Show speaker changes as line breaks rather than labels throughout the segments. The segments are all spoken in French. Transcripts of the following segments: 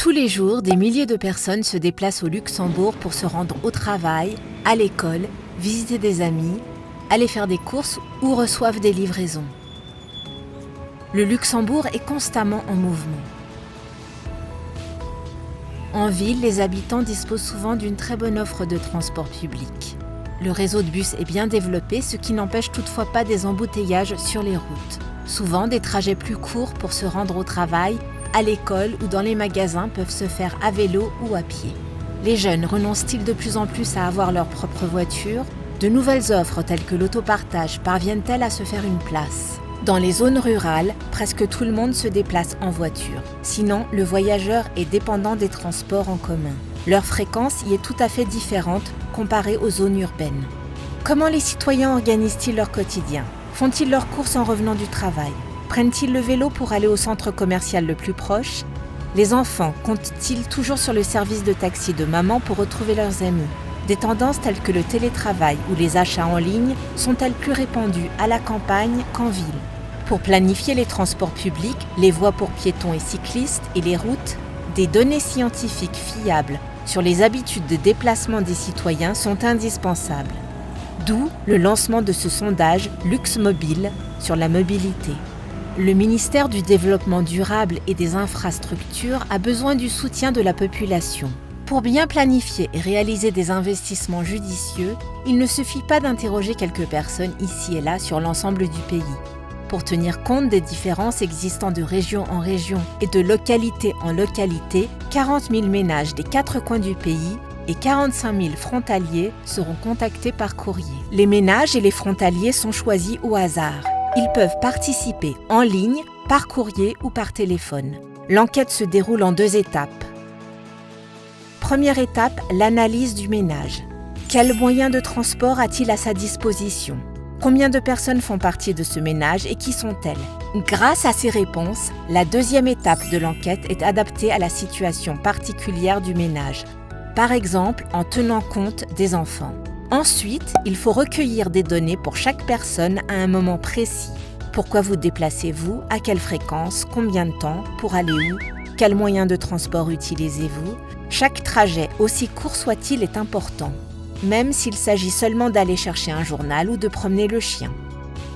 Tous les jours, des milliers de personnes se déplacent au Luxembourg pour se rendre au travail, à l'école, visiter des amis, aller faire des courses ou reçoivent des livraisons. Le Luxembourg est constamment en mouvement. En ville, les habitants disposent souvent d'une très bonne offre de transport public. Le réseau de bus est bien développé, ce qui n'empêche toutefois pas des embouteillages sur les routes. Souvent, des trajets plus courts pour se rendre au travail, à l'école ou dans les magasins peuvent se faire à vélo ou à pied. Les jeunes renoncent-ils de plus en plus à avoir leur propre voiture? De nouvelles offres telles que l'autopartage parviennent-elles à se faire une place? Dans les zones rurales, presque tout le monde se déplace en voiture. Sinon, le voyageur est dépendant des transports en commun. Leur fréquence y est tout à fait différente comparée aux zones urbaines. Comment les citoyens organisent-ils leur quotidien? Font-ils leurs courses en revenant du travail? Prennent-ils le vélo pour aller au centre commercial le plus proche? Les enfants comptent-ils toujours sur le service de taxi de maman pour retrouver leurs amis? Des tendances telles que le télétravail ou les achats en ligne sont-elles plus répandues à la campagne qu'en ville? Pour planifier les transports publics, les voies pour piétons et cyclistes et les routes, des données scientifiques fiables sur les habitudes de déplacement des citoyens sont indispensables. D'où le lancement de ce sondage LuxMobile sur la mobilité. Le ministère du Développement durable et des infrastructures a besoin du soutien de la population. Pour bien planifier et réaliser des investissements judicieux, il ne suffit pas d'interroger quelques personnes ici et là sur l'ensemble du pays. Pour tenir compte des différences existant de région en région et de localité en localité, 40 000 ménages des 4 coins du pays et 45 000 frontaliers seront contactés par courrier. Les ménages et les frontaliers sont choisis au hasard. Ils peuvent participer en ligne, par courrier ou par téléphone. L'enquête se déroule en 2 étapes. Première étape, l'analyse du ménage. Quels moyens de transport a-t-il à sa disposition? Combien de personnes font partie de ce ménage et qui sont-elles? Grâce à ces réponses, la 2e étape de l'enquête est adaptée à la situation particulière du ménage. Par exemple, en tenant compte des enfants. Ensuite, il faut recueillir des données pour chaque personne à un moment précis. Pourquoi vous déplacez-vous? À quelle fréquence? Combien de temps? Pour aller où? Quels moyens de transport utilisez-vous? Chaque trajet, aussi court soit-il, est important, même s'il s'agit seulement d'aller chercher un journal ou de promener le chien.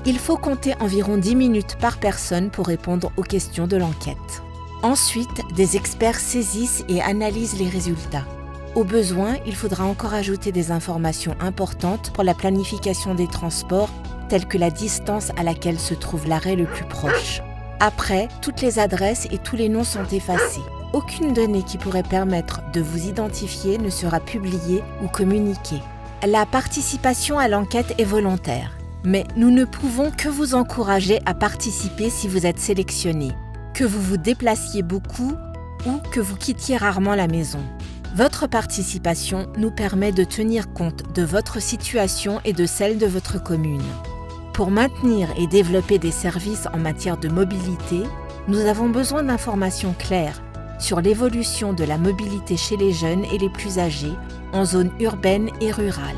Il faut compter environ 10 minutes par personne pour répondre aux questions de l'enquête. Ensuite, des experts saisissent et analysent les résultats. Au besoin, il faudra encore ajouter des informations importantes pour la planification des transports, telles que la distance à laquelle se trouve l'arrêt le plus proche. Après, toutes les adresses et tous les noms sont effacés. Aucune donnée qui pourrait permettre de vous identifier ne sera publiée ou communiquée. La participation à l'enquête est volontaire, mais nous ne pouvons que vous encourager à participer si vous êtes sélectionné, que vous vous déplaciez beaucoup ou que vous quittiez rarement la maison. Votre participation nous permet de tenir compte de votre situation et de celle de votre commune. Pour maintenir et développer des services en matière de mobilité, nous avons besoin d'informations claires sur l'évolution de la mobilité chez les jeunes et les plus âgés en zone urbaine et rurale.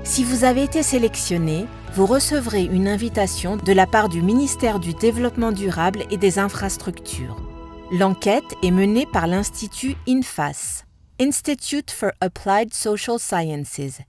Si vous avez été sélectionné, vous recevrez une invitation de la part du ministère du Développement durable et des infrastructures. L'enquête est menée par l'Institut INFAS, Institute for Applied Social Sciences,